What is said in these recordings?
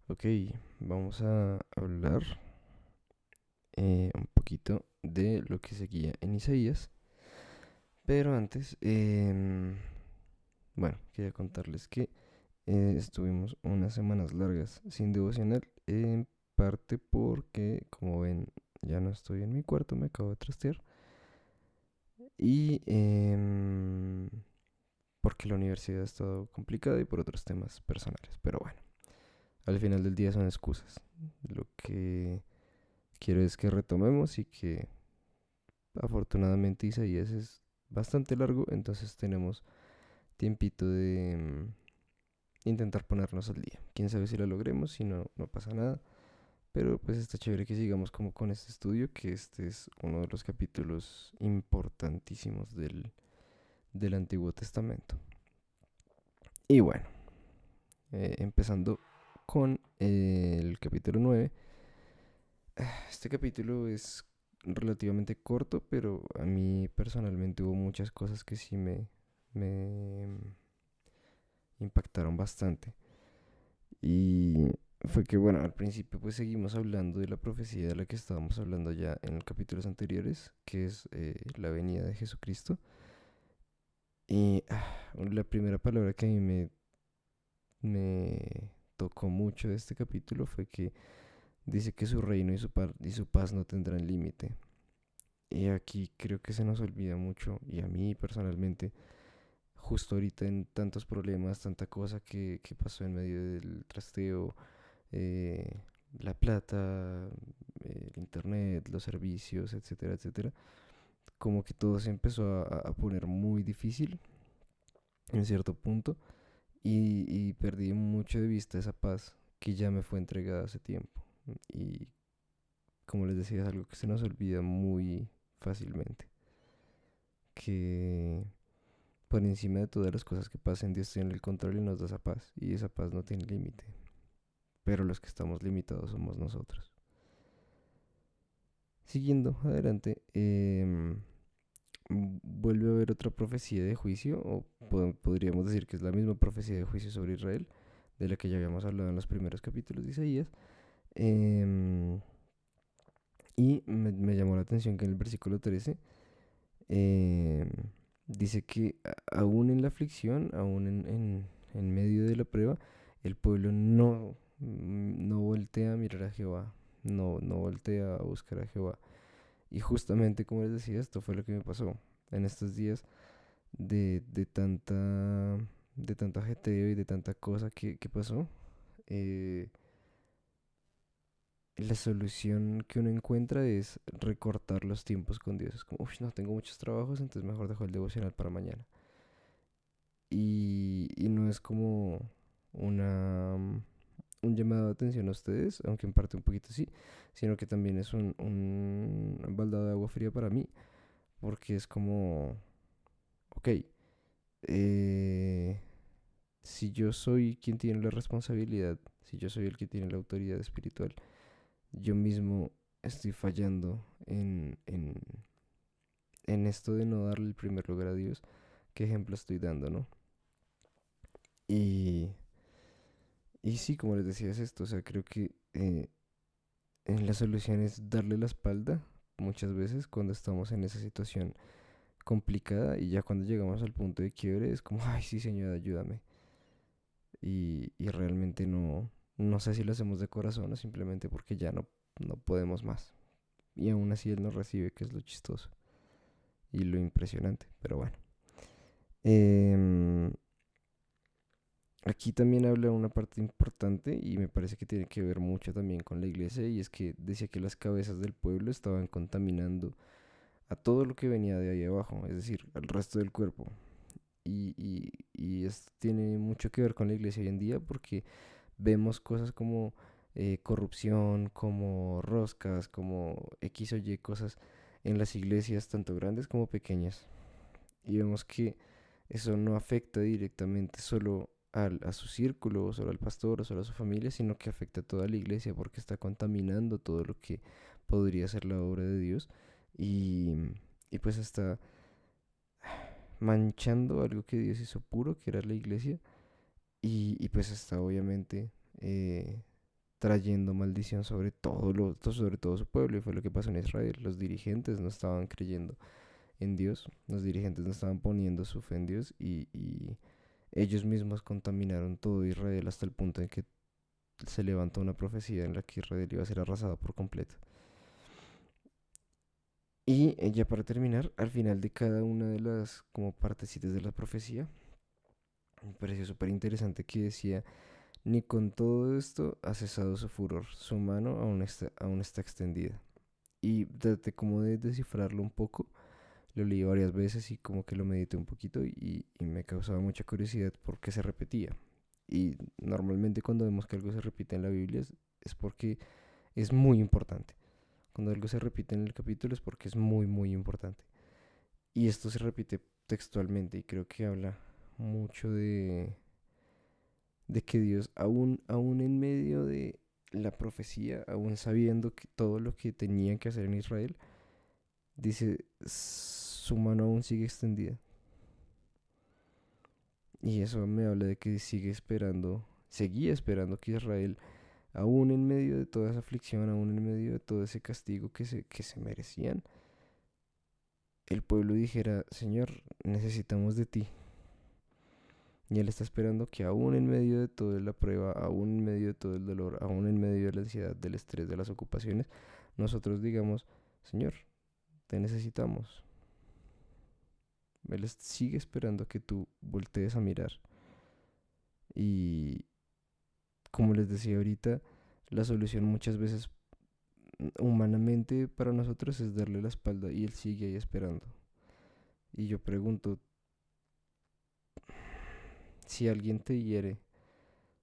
Ok, vamos a hablar un poquito de lo que seguía en Isaías, pero antes, bueno, quería contarles que estuvimos unas semanas largas sin devocional, en parte porque, como ven, ya no estoy en mi cuarto, me acabo de trastear, y porque la universidad ha estado complicada y por otros temas personales, pero bueno, al final del día son excusas. Lo que quiero es que retomemos y que afortunadamente Isaías es bastante largo, entonces tenemos tiempito de intentar ponernos al día. Quién sabe si lo logremos, si no, no pasa nada. Pero pues está chévere que sigamos como con este estudio, que este es uno de los capítulos importantísimos del Antiguo Testamento. Y bueno, empezando con el capítulo 9. Este capítulo es relativamente corto, pero a mí personalmente hubo muchas cosas que sí me impactaron bastante. Y fue que, bueno, al principio pues seguimos hablando de la profecía de la que estábamos hablando ya en los capítulos anteriores, que es la venida de Jesucristo. Y la primera palabra que a mí me tocó mucho de este capítulo fue que dice que su reino y su paz no tendrán límite. Y aquí creo que se nos olvida mucho, y a mí personalmente, justo ahorita en tantos problemas, tanta cosa que pasó en medio del trasteo, eh, la plata, el internet, los servicios, etcétera, etcétera, como que todo se empezó a poner muy difícil en cierto punto y perdí mucho de vista esa paz que ya me fue entregada hace tiempo. Y como les decía, es algo que se nos olvida muy fácilmente, que por encima de todas las cosas que pasen, Dios tiene el control y nos da esa paz, y esa paz no tiene límite, pero los que estamos limitados somos nosotros. Siguiendo adelante, vuelve a haber otra profecía de juicio, o podríamos decir que es la misma profecía de juicio sobre Israel, de la que ya habíamos hablado en los primeros capítulos de Isaías. em, y me llamó la atención que en el versículo 13 em, dice que aún en la aflicción, aún en medio de la prueba, el pueblo no voltea a mirar a Jehová, no voltea a buscar a Jehová. Y justamente como les decía, esto fue lo que me pasó en estos días de de tanto ajetreo y de tanta cosa que pasó. eh, la solución que uno encuentra es recortar los tiempos con Dios. Es como, uff, no tengo muchos trabajos, entonces mejor dejo el devocional para mañana. Y no es como una, un llamado de atención a ustedes, aunque en parte un poquito sí, sino que también es un baldado de agua fría para mí, porque es como, ok, eh, si yo soy quien tiene la responsabilidad, si yo soy el que tiene la autoridad espiritual, yo mismo estoy fallando en esto de no darle el primer lugar a Dios. ¿Qué ejemplo estoy dando, no? Y, y sí, como les decía, es esto. O sea, creo que la solución es darle la espalda muchas veces cuando estamos en esa situación complicada, y ya cuando llegamos al punto de quiebre es como, ay, sí, Señor, ayúdame. Y realmente no sé si lo hacemos de corazón o simplemente porque ya no podemos más. Y aún así Él nos recibe, que es lo chistoso y lo impresionante. Pero bueno. Em, Aquí también habla una parte importante y me parece que tiene que ver mucho también con la iglesia, y es que decía que las cabezas del pueblo estaban contaminando a todo lo que venía de ahí abajo, es decir, al resto del cuerpo. Y esto tiene mucho que ver con la iglesia hoy en día, porque vemos cosas como corrupción, como roscas, como X o Y cosas en las iglesias, tanto grandes como pequeñas. Y vemos que eso no afecta directamente solo a su círculo, o solo al pastor, o solo a su familia, sino que afecta a toda la iglesia, porque está contaminando todo lo que podría ser la obra de Dios. Y, y pues está manchando algo que Dios hizo puro, que era la iglesia. Y pues está obviamente trayendo maldición sobre todo su pueblo, y fue lo que pasó en Israel. Los dirigentes no estaban creyendo en Dios, los dirigentes no estaban poniendo su fe en Dios, y ellos mismos contaminaron todo Israel hasta el punto en que se levantó una profecía en la que Israel iba a ser arrasado por completo. Y ya para terminar, al final de cada una de las como partecitas de la profecía, me pareció súper interesante que decía: ni con todo esto ha cesado su furor, su mano aún está extendida. Y traté como de descifrarlo un poco, lo leí varias veces y como que lo medité un poquito, y me causaba mucha curiosidad porque se repetía. Y normalmente cuando vemos que algo se repite en la Biblia es porque es muy importante. Cuando algo se repite en el capítulo es porque es muy, muy importante. Y esto se repite textualmente, y creo que habla mucho de que Dios, aún en medio de la profecía, aún sabiendo que todo lo que tenían que hacer en Israel, dice, su mano aún sigue extendida. Y eso me habla de que seguía esperando que Israel, aún en medio de toda esa aflicción, aún en medio de todo ese castigo que se merecían, el pueblo dijera: Señor, necesitamos de ti. Y Él está esperando que aún en medio de toda la prueba, aún en medio de todo el dolor, aún en medio de la ansiedad, del estrés, de las ocupaciones, nosotros digamos: Señor, te necesitamos. Él sigue esperando que tú voltees a mirar. Y como les decía ahorita, la solución muchas veces humanamente para nosotros es darle la espalda, y Él sigue ahí esperando. Y yo pregunto, si alguien te hiere,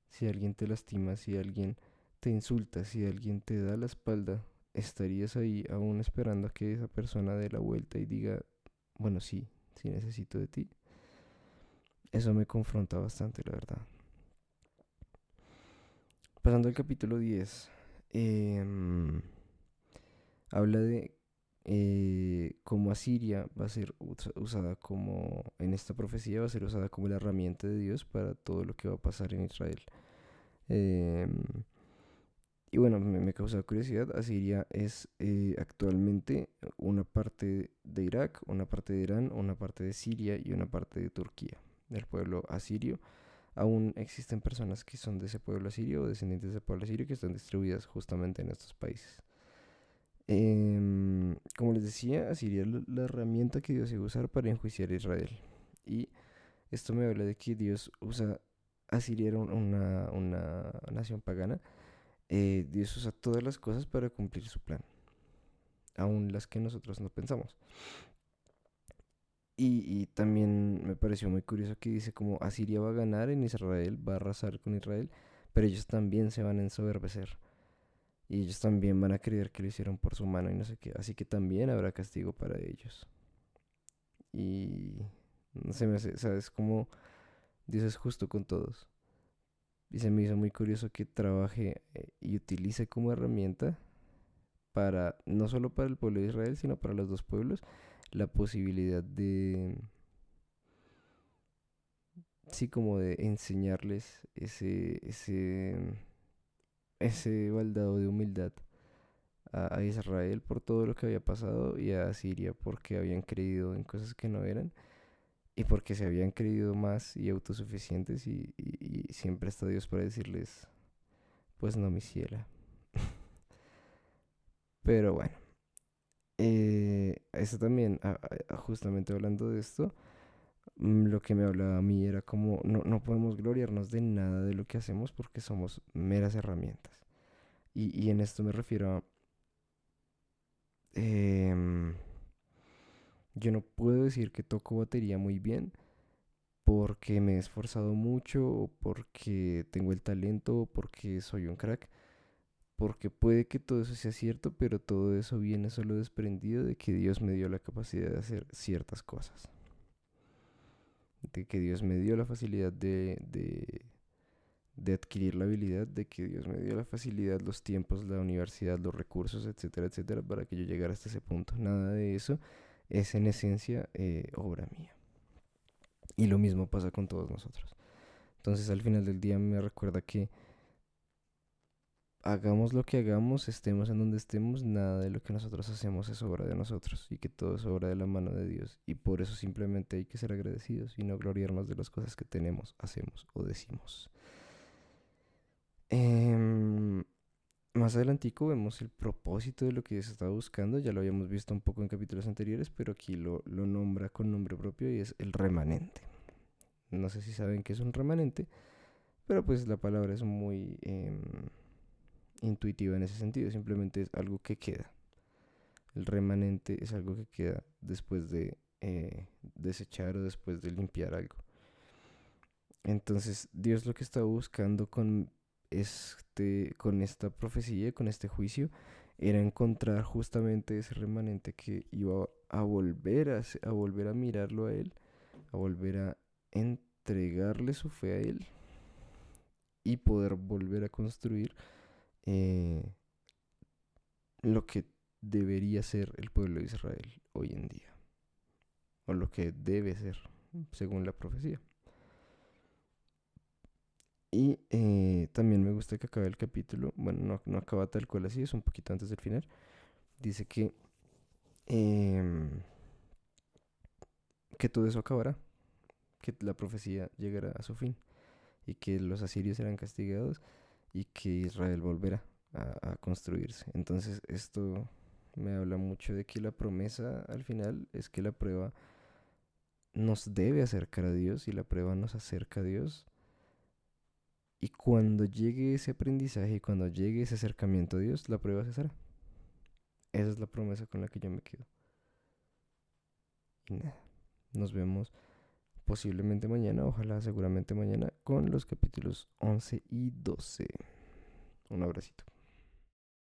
si alguien te lastima, si alguien te insulta, si alguien te da la espalda, ¿estarías ahí aún esperando a que esa persona dé la vuelta y diga: bueno, sí, sí necesito de ti? Eso me confronta bastante, la verdad. Pasando al capítulo 10, habla de cómo Asiria va a ser usada como, en esta profecía, va a ser usada como la herramienta de Dios para todo lo que va a pasar en Israel. Em, y bueno, me causa curiosidad. Asiria es actualmente una parte de Irak, una parte de Irán, una parte de Siria y una parte de Turquía, del pueblo asirio. Aún existen personas que son de ese pueblo asirio o descendientes de ese pueblo asirio que están distribuidas justamente en estos países. Como les decía, Asiria es la herramienta que Dios iba a usar para enjuiciar a Israel. Y esto me habla de que Dios usa. Asiria era una nación pagana. Dios usa todas las cosas para cumplir su plan, aún las que nosotros no pensamos. Y también me pareció muy curioso que dice como Asiria va a ganar en Israel, va a arrasar con Israel, pero ellos también se van a ensoberbecer. Y ellos también van a creer que lo hicieron por su mano y no sé qué. Así que también habrá castigo para ellos. Y no se me hace, ¿sabes? Como Dios es justo con todos. Y se me hizo muy curioso que trabaje y utilice como herramienta para, no solo para el pueblo de Israel, sino para los dos pueblos, la posibilidad de, sí, como de enseñarles ese baldado de humildad a Israel por todo lo que había pasado, y a Siria porque habían creído en cosas que no eran, y porque se habían creído más y autosuficientes, y siempre está Dios para decirles: pues no, mi ciela. Pero bueno, eso también, justamente hablando de esto, lo que me hablaba a mí era como no podemos gloriarnos de nada de lo que hacemos porque somos meras herramientas. Y en esto me refiero a, em, yo no puedo decir que toco batería muy bien porque me he esforzado mucho, o porque tengo el talento, o porque soy un crack. Porque puede que todo eso sea cierto, pero todo eso viene solo desprendido de que Dios me dio la capacidad de hacer ciertas cosas. De que Dios me dio la facilidad de adquirir la habilidad, de que Dios me dio la facilidad, los tiempos, la universidad, los recursos, etcétera, etcétera, para que yo llegara hasta ese punto. Nada de eso es en esencia obra mía. Y lo mismo pasa con todos nosotros. Entonces al final del día me recuerda que hagamos lo que hagamos, estemos en donde estemos, nada de lo que nosotros hacemos es obra de nosotros y que todo es obra de la mano de Dios. Y por eso simplemente hay que ser agradecidos y no gloriarnos de las cosas que tenemos, hacemos o decimos. Em, Más adelantico vemos el propósito de lo que se estaba buscando, ya lo habíamos visto un poco en capítulos anteriores, pero aquí lo nombra con nombre propio y es el remanente. No sé si saben qué es un remanente, pero pues la palabra es muy intuitiva en ese sentido, simplemente es algo que queda. El remanente es algo que queda después de desechar o después de limpiar algo. Entonces, Dios lo que está buscando con esta profecía, con este juicio, era encontrar justamente ese remanente que iba a volver a volver a mirarlo a Él, a volver a entregarle su fe a Él y poder volver a construir eh, lo que debería ser el pueblo de Israel hoy en día, o lo que debe ser, según la profecía. Y también me gusta que acabe el capítulo, bueno, no acaba tal cual así, es un poquito antes del final. Dice em, que todo eso acabará, que la profecía llegará a su fin y que los asirios serán castigados y que Israel volverá a construirse. Entonces esto me habla mucho de que la promesa al final es que la prueba nos debe acercar a Dios y la prueba nos acerca a Dios. Y cuando llegue ese aprendizaje y cuando llegue ese acercamiento a Dios, la prueba cesará. Esa es la promesa con la que yo me quedo. Y nada, nos vemos posiblemente mañana, ojalá seguramente mañana, con los capítulos 11 y 12. Un abracito.